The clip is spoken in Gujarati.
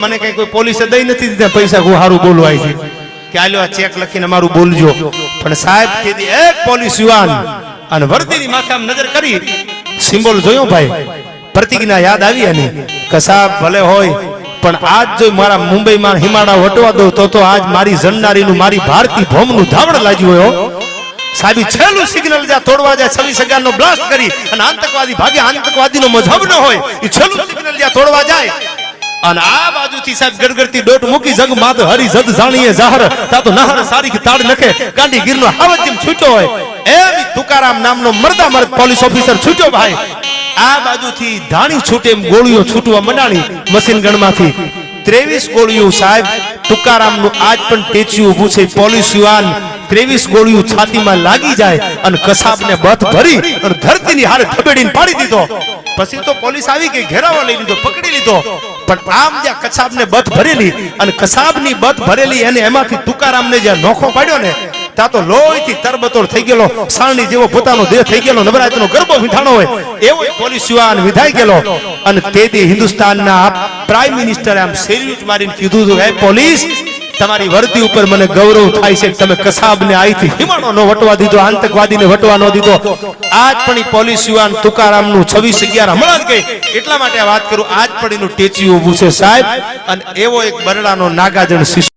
મને કઈ કોઈ પોલીસે દઈ નથી દીધા પૈસા હું હારું બોલવા આવી છે કે આલ્યો આ ચેક લખીને મારું બોલજો પણ સાહેબ કીધી એક પોલીસ યુવાન અને વર્દીની માથે આમ નજર કરી સિમ્બોલ જોયો ભાઈ પ્રતિજ્ઞા યાદ આવી અને કે સાહેબ ભલે હોય પણ આજ જો મારા મુંબઈમાં હિમાડા વટવા દો તો આજ મારી જણનારીનું મારી ભારતીય ભોમનું ધાવણ લાગ્યું હોય સાહેબ છેલ્લું સિગ્નલ જ્યાં તોડવા જાય 26 નો બ્લાસ્ટ કરી અને આતંકવાદી ભાગે આતંકવાદીનો મજહબ ન હોય એ છેલ્લું સિગ્નલ જ્યાં તોડવા જાય અને આ બાજુથી સાહેબ ગરગરતી ડોટ મૂકી જગ માત હરી જદ જાણીએ જાહર તા તો નહર સારી તાડ નખે ગાંડી ગીરનો હાવજ જેમ છૂટ્યો હોય એમ તુકારામ નામનો મર્દા મર્દ પોલીસ ઓફિસર છૂટ્યો ભાઈ આ બાજુથી ધાણી છૂટે એમ ગોળીઓ છૂટવા મંડાણી મશીન ગનમાંથી 23 ગોળીઓ સાહેબ તુકારામનું આજ પણ ટેચ્યુ ઊભું છે પોલીસ યુવાન 23 ગોળીઓ છાતીમાં લાગી જાય અને કસાબને બથ ભરી અને ધરતીની હારે થબેડીને પાડી દીધો પછી તો પોલીસ આવી ગઈ ઘેરાવા લઈ લીધો પકડી લીધો પણ આમ જ્યાં કસાબને બથ ભરેલી અને કસાબની બથ ભરેલી એને એમાંથી તુકારામને જ્યાં નોખો પાડ્યો ને ત્યાં તો લોહીથી તરબતોડ થઈ ગયેલો સાણની જેવો પોતાનો દેહ થઈ ગયેલો નવરાત્રીનો ગરબો વિંધાણો હોય એવો પોલીસ યુવાન વિધાઈ ગયેલો અને તેથી હિન્દુસ્તાનના પ્રાઇમ મિનિસ્ટરે આમ સેલ્યુટ મારીને કીધું હતું હે પોલીસ તમારી વર્દી ઉપર મને ગૌરવ થાય છે તમે કસાબને આઈથી હિમાડો નો વટવા દીધો આતંકવાદીને વટવા ન દીધો આજ પણ પોલીસ યુવાન તુકારામનું 26/11 હમણાં જ ગઈ એટલા માટે વાત કરું આજ પણ એનું ટેચ્યુ ઊભું છે સાહેબ અને એવો એક બરડાનો નાગાજણ